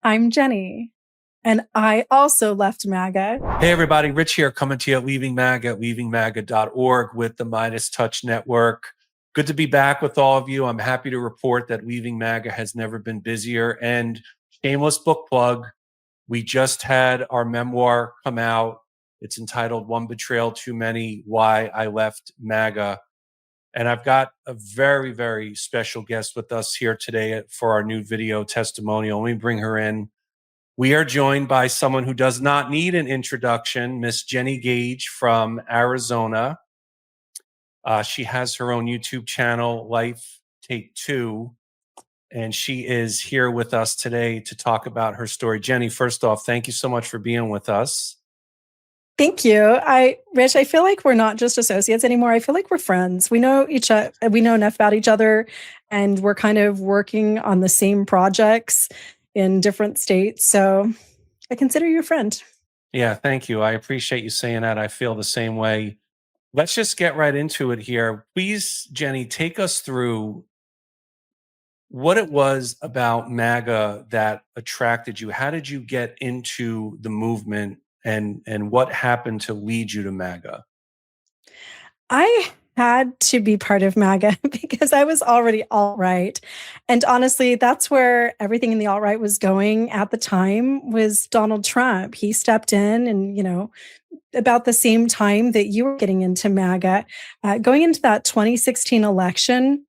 I'm Jenny, and I also left MAGA. Hey everybody, Rich here coming to you at Leaving MAGA at leavingmaga.org with the Midas Touch Network. Good to be back with all of you. I'm happy to report that Leaving MAGA has never been busier. And shameless book plug, we just had our memoir come out. It's entitled One Betrayal Too Many, Why I Left MAGA. And I've got a very, very special guest with us here today for our new video testimonial. Let me bring her in. We are joined by someone who does not need an introduction, Miss Jennie Gage from Arizona. She has her own YouTube channel, Life Take Two, and she is here with us today to talk about her story. Jennie, first off, thank you so much for being with us. Thank you. Rich, I feel like we're not just associates anymore. I feel like we're friends. We know each other, we know enough about each other, and we're kind of working on the same projects in different states. So I consider you a friend. Yeah, thank you. I appreciate you saying that. I feel the same way. Let's just get right into it here. Please, Jennie, take us through what it was about MAGA that attracted you. How did you get into the movement, and what happened to lead you to MAGA? I had to be part of MAGA because I was already alt-right. And honestly, that's where everything in the alt-right was going at the time was Donald Trump. He stepped in and, about the same time that you were getting into MAGA. Going into that 2016 election,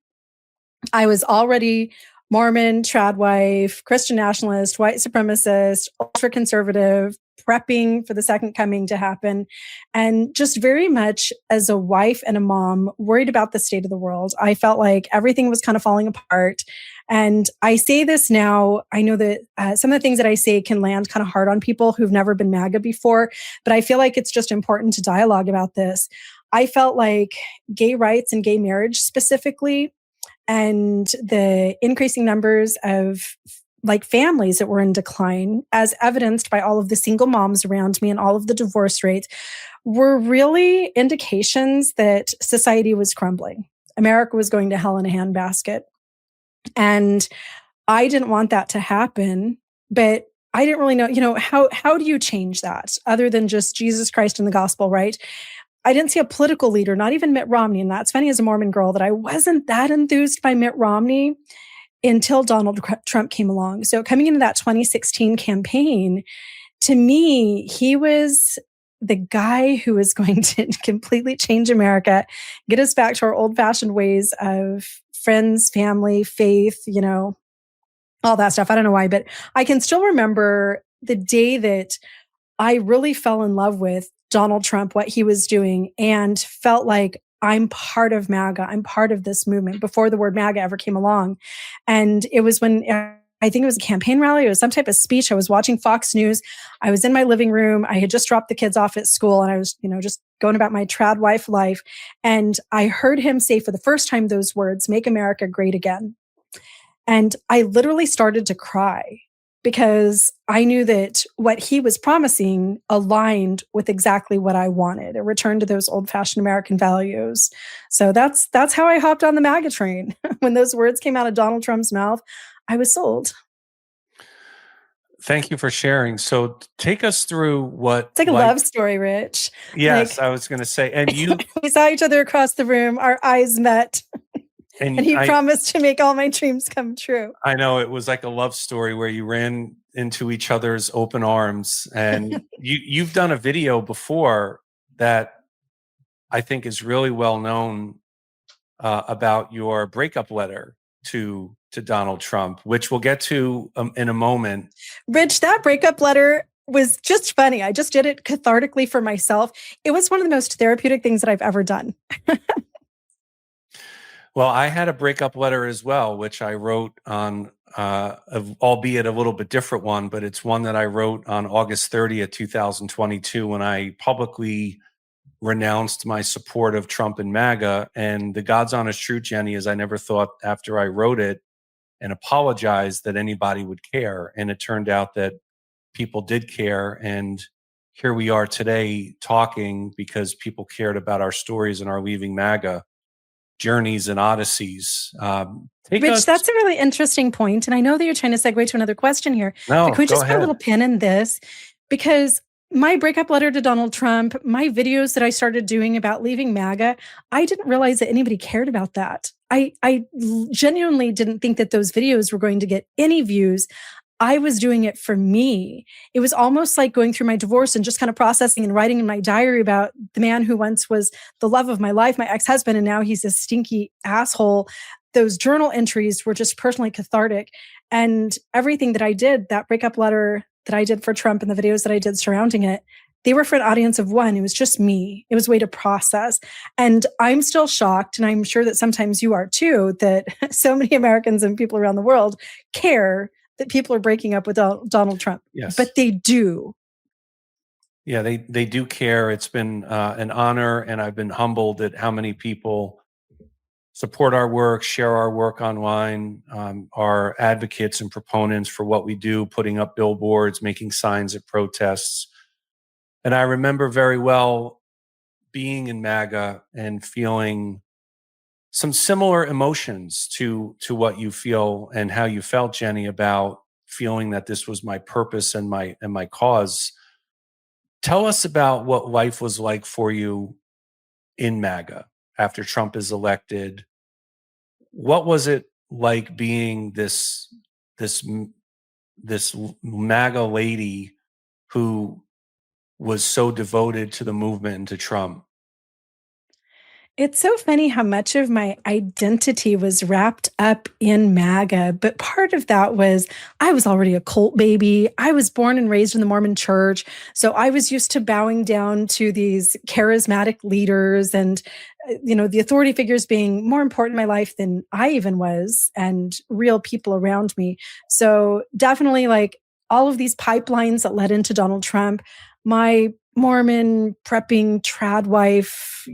I was already Mormon, trad wife, Christian nationalist, white supremacist, ultra conservative, prepping for the second coming to happen. And just very much as a wife and a mom, worried about the state of the world. I felt like everything was kind of falling apart. And I say this now, I know that some of the things that I say can land kind of hard on people who've never been MAGA before, but I feel like it's just important to dialogue about this. I felt like gay rights and gay marriage specifically, and the increasing numbers of families that were in decline, as evidenced by all of the single moms around me and all of the divorce rates, were really indications that society was crumbling. America was going to hell in a handbasket. And I didn't want that to happen, but I didn't really know, how do you change that other than just Jesus Christ and the gospel, right? I didn't see a political leader, not even Mitt Romney. And that's funny as a Mormon girl that I wasn't that enthused by Mitt Romney until Donald Trump came along. So coming into that 2016 campaign, to me, he was the guy who was going to completely change America, get us back to our old-fashioned ways of friends, family, faith, all that stuff. I don't know why, but I can still remember the day that I really fell in love with Donald Trump, what he was doing, and felt like I'm part of MAGA. I'm part of this movement before the word MAGA ever came along. And it was when I think it was a campaign rally. It was some type of speech. I was watching Fox News. I was in my living room. I had just dropped the kids off at school and I was, just going about my trad wife life. And I heard him say for the first time those words, "Make America Great Again." And I literally started to cry because I knew that what he was promising aligned with exactly what I wanted, a return to those old-fashioned American values. So that's how I hopped on the MAGA train. When those words came out of Donald Trump's mouth, I was sold. Thank you for sharing. So take us through what... It's like a love story, Rich. Yes, I was going to say. And you... We saw each other across the room. Our eyes met. And he promised to make all my dreams come true. I know, it was like a love story where you ran into each other's open arms. And you've done a video before that I think is really well known about your breakup letter to Donald Trump, which we'll get to in a moment. Rich, that breakup letter was just funny. I just did it cathartically for myself. It was one of the most therapeutic things that I've ever done. Well, I had a breakup letter as well, which I wrote on, albeit a little bit different one, but it's one that I wrote on August 30th, 2022, when I publicly renounced my support of Trump and MAGA. And the God's honest truth, Jennie, is I never thought after I wrote it and apologized that anybody would care. And it turned out that people did care. And here we are today talking because people cared about our stories and are leaving MAGA. journeys and odysseys. Rich, that's a really interesting point. And I know that you're trying to segue to another question here. No, but could we go just put a ahead. little pin in this? Because my breakup letter to Donald Trump, my videos that I started doing about leaving MAGA, I didn't realize that anybody cared about that. I genuinely didn't think that those videos were going to get any views. I was doing it for me. It was almost like going through my divorce and just kind of processing and writing in my diary about the man who once was the love of my life, my ex-husband, and now he's a stinky asshole. Those journal entries were just personally cathartic. And everything that I did, that breakup letter that I did for Trump and the videos that I did surrounding it, they were for an audience of one. It was just me. It was a way to process. And I'm still shocked, and I'm sure that sometimes you are too, that so many Americans and people around the world care that people are breaking up with Donald Trump. Yes. But they do. Yeah, they do care. It's been an honor, and I've been humbled at how many people support our work, share our work online, are advocates and proponents for what we do, putting up billboards, making signs at protests. And I remember very well being in MAGA and feeling some similar emotions to what you feel and how you felt, Jennie, about feeling that this was my purpose and my cause. Tell us about what life was like for you in MAGA after Trump is elected. What was it like being this MAGA lady who was so devoted to the movement and to Trump? It's so funny how much of my identity was wrapped up in MAGA, but part of that was I was already a cult baby. I was born and raised in the Mormon church. So I was used to bowing down to these charismatic leaders and, the authority figures being more important in my life than I even was, and real people around me. So definitely like all of these pipelines that led into Donald Trump, my Mormon prepping trad wife,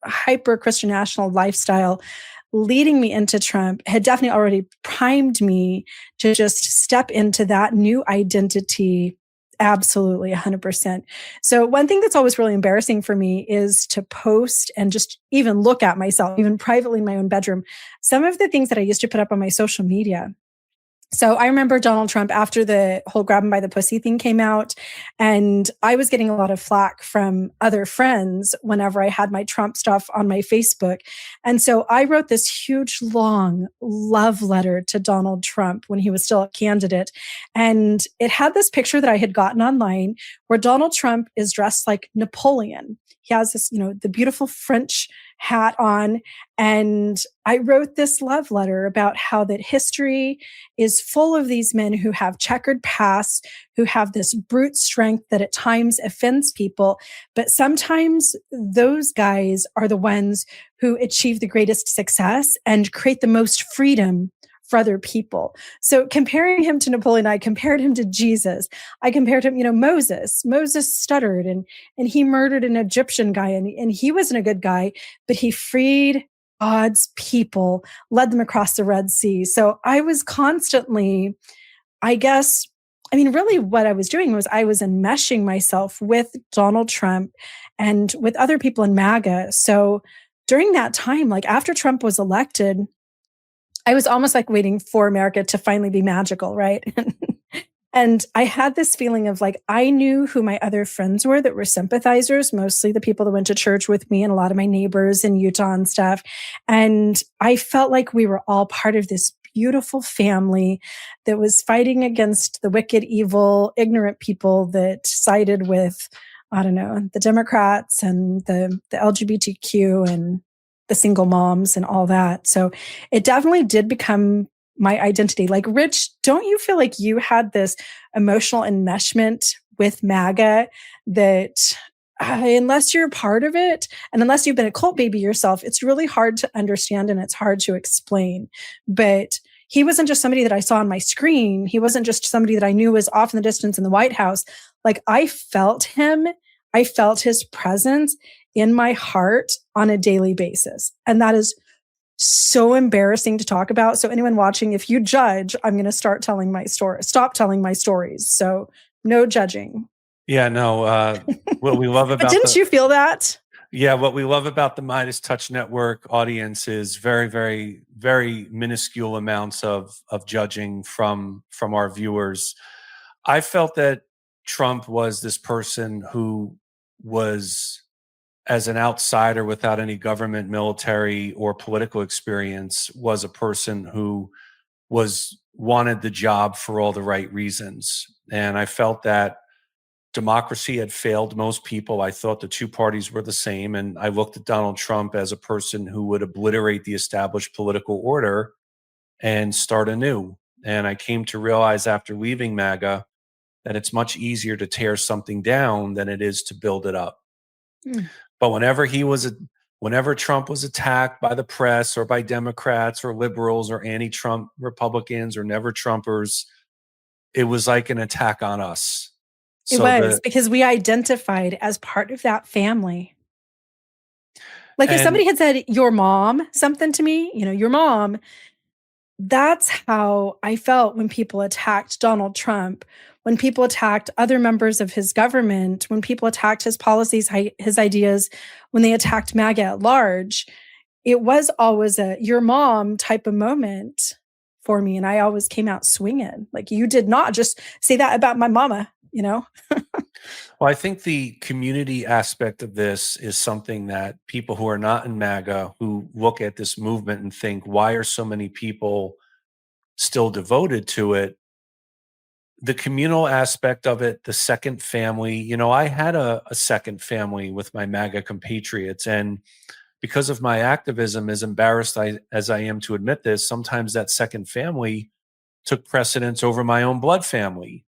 hyper Christian national lifestyle leading me into Trump had definitely already primed me to just step into that new identity. Absolutely 100%. So one thing that's always really embarrassing for me is to post and just even look at myself, even privately in my own bedroom, some of the things that I used to put up on my social media. So I remember Donald Trump after the whole grab him by the pussy thing came out, and I was getting a lot of flack from other friends whenever I had my Trump stuff on my Facebook. And so I wrote this huge, long love letter to Donald Trump when he was still a candidate. And it had this picture that I had gotten online where Donald Trump is dressed like Napoleon. He has this, the beautiful French hat on. And I wrote this love letter about how that history is full of these men who have checkered pasts, who have this brute strength that at times offends people. But sometimes those guys are the ones who achieve the greatest success and create the most freedom for other people. So comparing him to Napoleon, I compared him to Jesus. I compared him, Moses. Moses stuttered and he murdered an Egyptian guy, and he wasn't a good guy, but he freed God's people, led them across the Red Sea. So I was constantly, really what I was doing was I was enmeshing myself with Donald Trump and with other people in MAGA. So during that time, like after Trump was elected, I was almost like waiting for America to finally be magical, right? And I had this feeling of like, I knew who my other friends were that were sympathizers, mostly the people that went to church with me and a lot of my neighbors in Utah and stuff. And I felt like we were all part of this beautiful family that was fighting against the wicked, evil, ignorant people that sided with, the Democrats and the LGBTQ and the single moms and all that. So it definitely did become my identity. Like, Rich, don't you feel like you had this emotional enmeshment with MAGA that unless you're a part of it and unless you've been a cult baby yourself, it's really hard to understand and it's hard to explain. But he wasn't just somebody that I saw on my screen. He wasn't just somebody that I knew was off in the distance in the White House. Like, I felt him. I felt his presence in my heart on a daily basis. And that is so embarrassing to talk about. So anyone watching, if you judge, I'm going to stop telling my stories. So no judging. Yeah, no. What we love about But didn't you feel that? Yeah, what we love about the Midas Touch Network audience is very, very, very minuscule amounts of judging from our viewers. I felt that Trump was this person who was, as an outsider without any government, military, or political experience, was a person who was wanted the job for all the right reasons. And I felt that democracy had failed most people. I thought the two parties were the same. And I looked at Donald Trump as a person who would obliterate the established political order and start anew. And I came to realize after leaving MAGA that it's much easier to tear something down than it is to build it up. Mm. But whenever Trump was attacked by the press or by Democrats or liberals or anti-Trump Republicans or never Trumpers, it was like an attack on us. It So was because we identified as part of that family. Like if and somebody had said your mom something to me, your mom, that's how I felt when people attacked Donald Trump, when people attacked other members of his government, when people attacked his policies, his ideas, when they attacked MAGA at large. It was always a your mom type of moment for me. And I always came out swinging. Like, you did not just say that about my mama, Well, I think the community aspect of this is something that people who are not in MAGA, who look at this movement and think, why are so many people still devoted to it? The communal aspect of it, the second family, I had a second family with my MAGA compatriots. And because of my activism, as embarrassed as I am to admit this, sometimes that second family took precedence over my own blood family.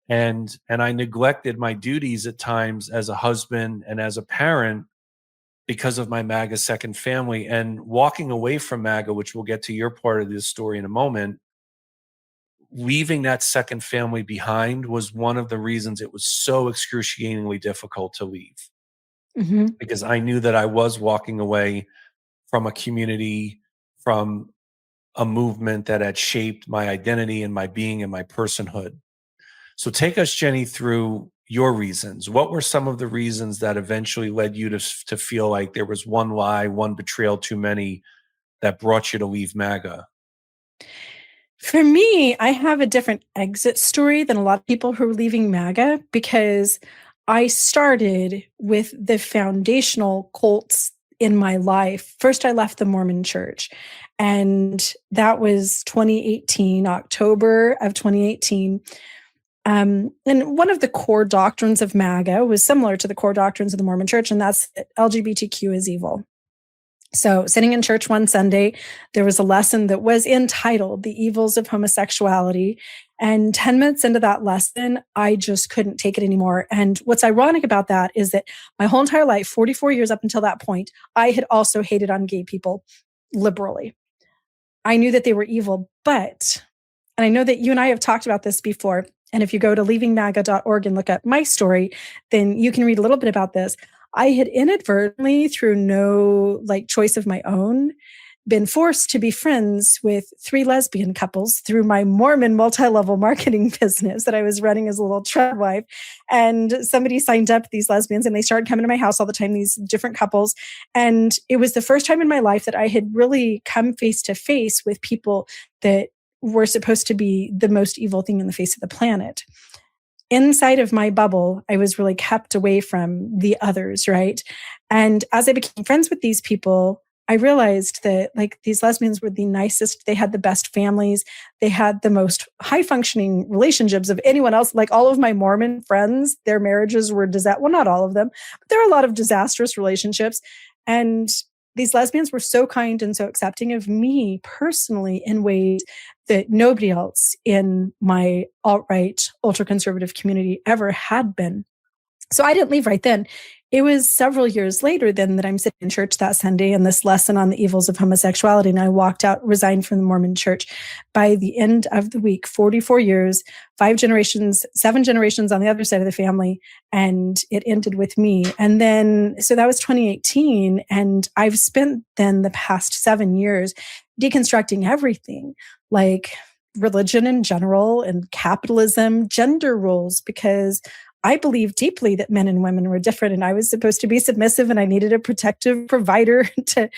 And I neglected my duties at times as a husband and as a parent because of my MAGA second family. And walking away from MAGA, which we'll get to your part of this story in a moment, leaving that second family behind was one of the reasons it was so excruciatingly difficult to leave, Mhm. because I knew that I was walking away from a community, from a movement that had shaped my identity and my being and my personhood. So take us, Jennie, through your reasons. What were some of the reasons that eventually led you to feel like there was one lie, one betrayal too many that brought you to leave MAGA? For me, I have a different exit story than a lot of people who are leaving MAGA because I started with the foundational cults in my life. First, I left the Mormon church, and that was 2018, October of 2018. And one of the core doctrines of MAGA was similar to the core doctrines of the Mormon church, and that's that LGBTQ is evil. So, sitting in church one Sunday, there was a lesson that was entitled The Evils of Homosexuality. And 10 minutes into that lesson, I just couldn't take it anymore. And what's ironic about that is that my whole entire life, 44 years up until that point, I had also hated on gay people liberally. I knew that they were evil, and I know that you and I have talked about this before. And if you go to leavingmaga.org and look up my story, then you can read a little bit about this. I had inadvertently, through no choice of my own, been forced to be friends with 3 lesbian couples through my Mormon multi-level marketing business that I was running as a little trad wife. And somebody signed up these lesbians and they started coming to my house all the time, these different couples. And it was the first time in my life that I had really come face to face with people that were supposed to be the most evil thing in the face of the planet. Inside of my bubble, I was really kept away from the others, right? And as I became friends with these people, I realized that these lesbians were the nicest. They had the best families. They had the most high functioning relationships of anyone else. Like all of my Mormon friends, their marriages were well, not all of them, but there are a lot of disastrous relationships. And these lesbians were so kind and so accepting of me personally in ways that nobody else in my alt-right, ultra-conservative community ever had been. So I didn't leave right then. It was several years later then that I'm sitting in church that Sunday and this lesson on the evils of homosexuality. And I walked out, resigned from the Mormon church. By the end of the week, 44 years, 5 generations, 7 generations on the other side of the family. And it ended with me. And then, so that was 2018. And I've spent then the past 7 years deconstructing everything, like religion in general and capitalism, gender roles, because I believed deeply that men and women were different, and I was supposed to be submissive, and I needed a protective provider to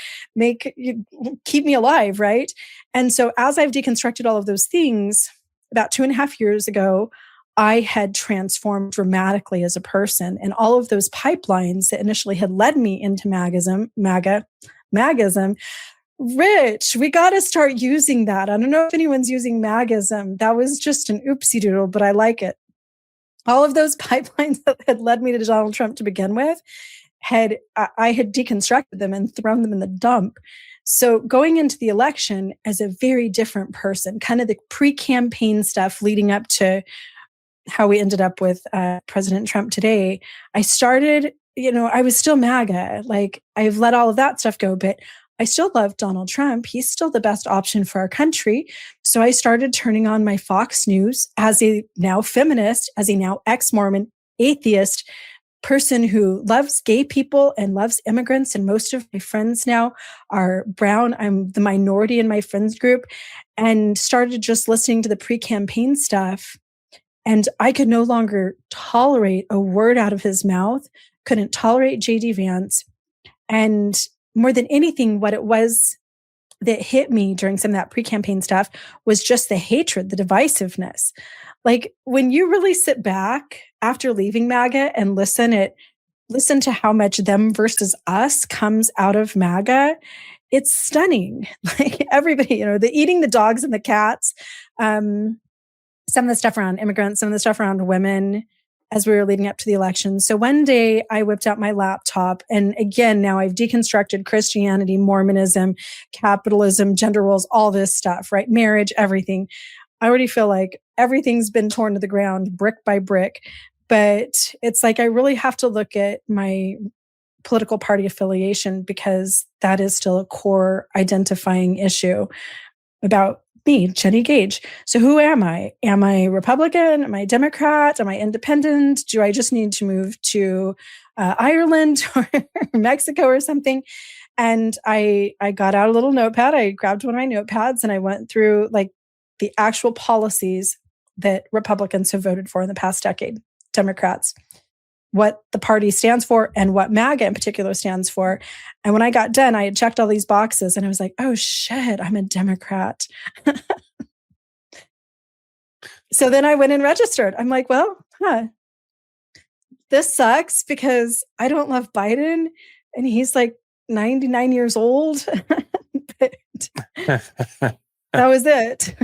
keep me alive, right? And so as I've deconstructed all of those things, about 2.5 years ago, I had transformed dramatically as a person. And all of those pipelines that initially had led me into magism, Rich, we got to start using that. I don't know if anyone's using magism. That was just an oopsie doodle, but I like it. All of those pipelines that had led me to Donald Trump to begin with, I had deconstructed them and thrown them in the dump. So going into the election as a very different person, kind of the pre-campaign stuff leading up to how we ended up with President Trump today, I started, I was still MAGA. Like, I've let all of that stuff go, but I still love Donald Trump. He's still the best option for our country. So I started turning on my Fox News as a now feminist, as a now ex-Mormon atheist person who loves gay people and loves immigrants. And most of my friends now are brown. I'm the minority in my friends group, and started just listening to the pre-campaign stuff. And I could no longer tolerate a word out of his mouth, couldn't tolerate JD Vance. And more than anything, what it was that hit me during some of that pre-campaign stuff was just the hatred, the divisiveness. Like, when you really sit back after leaving MAGA and listen to how much them versus us comes out of MAGA, it's stunning. Like, everybody, the eating the dogs and the cats, some of the stuff around immigrants, some of the stuff around women, as we were leading up to the election. So one day I whipped out my laptop, and again, now I've deconstructed Christianity, Mormonism, capitalism, gender roles, all this stuff, right? Marriage, everything. I already feel like everything's been torn to the ground brick by brick, but it's like I really have to look at my political party affiliation, because that is still a core identifying issue about me, Jennie Gage. So who am I? Am I Republican? Am I Democrat? Am I independent? Do I just need to move to Ireland or Mexico or something? And I got out a little notepad. I grabbed one of my notepads and I went through like the actual policies that Republicans have voted for in the past decade, Democrats, what the party stands for and what MAGA in particular stands for. And when I got done, I had checked all these boxes and I was like, oh shit, I'm a Democrat. So then I went and registered. I'm like, well, this sucks because I don't love Biden and he's like 99 years old. But that was it.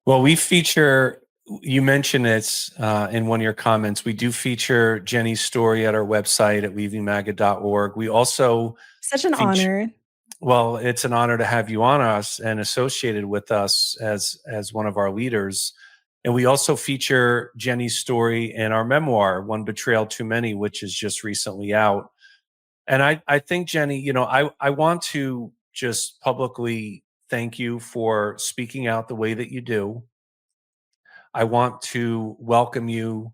Well, we feature, you mentioned it in one of your comments, we do feature Jennie's story at our website at leavingmaga.org. We also Such an honor. Well, it's an honor to have you on us and associated with us as one of our leaders. And we also feature Jennie's story in our memoir, One Betrayal Too Many, which is just recently out. And I think, Jennie, I want to just publicly thank you for speaking out the way that you do. I want to welcome you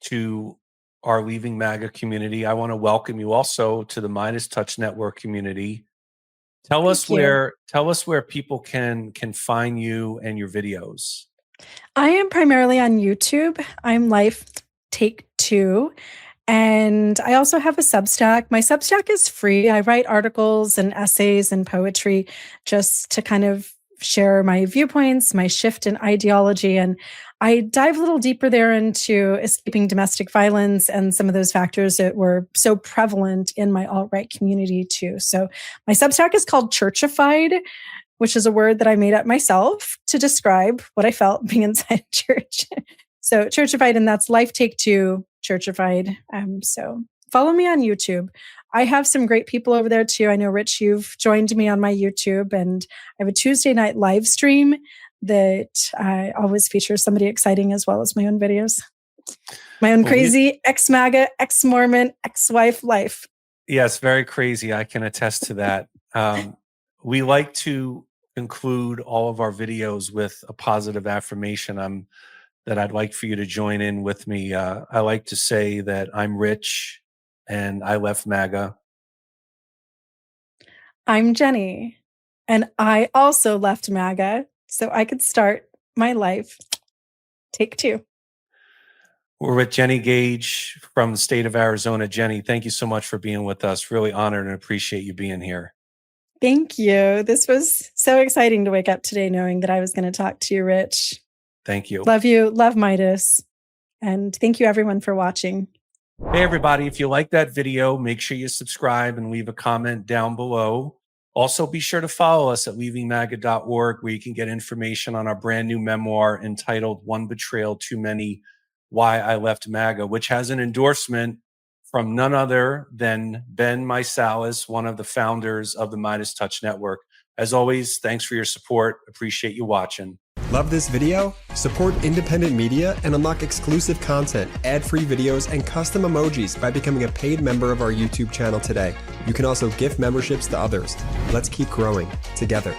to our Leaving MAGA community. I want to welcome you also to the Midas Touch Network community. Tell us where people can find you and your videos. I am primarily on YouTube. I'm Life Take Two. And I also have a Substack. My Substack is free. I write articles and essays and poetry just to kind of share my viewpoints, my shift in ideology. And I dive a little deeper there into escaping domestic violence and some of those factors that were so prevalent in my alt-right community too. So my Substack is called Churchified, which is a word that I made up myself to describe what I felt being inside church. So Churchified, and that's Life Take Two, Churchified. So follow me on YouTube. I have some great people over there too. I know, Rich, you've joined me on my YouTube, and I have a Tuesday night live stream that I always features somebody exciting as well as my own videos. My own crazy ex-MAGA, ex-Mormon, ex-wife life. Yes, very crazy. I can attest to that. We like to conclude all of our videos with a positive affirmation that I'd like for you to join in with me. I like to say that I'm rich and I left MAGA. I'm Jennie, and I also left MAGA so I could start my life. Take two. We're with Jennie Gage from the state of Arizona. Jennie, thank you so much for being with us. Really honored and appreciate you being here. Thank you. This was so exciting to wake up today knowing that I was going to talk to you, Rich. Thank you. Love you. Love Midas. And thank you, everyone, for watching. Hey, everybody. If you like that video, make sure you subscribe and leave a comment down below. Also, be sure to follow us at leavingmaga.org, where you can get information on our brand new memoir entitled One Betrayal Too Many, Why I Left MAGA, which has an endorsement from none other than Ben Meisalis, one of the founders of the Midas Touch Network. As always, thanks for your support. Appreciate you watching. Love this video? Support independent media and unlock exclusive content, ad-free videos, and custom emojis by becoming a paid member of our YouTube channel today. You can also gift memberships to others. Let's keep growing together.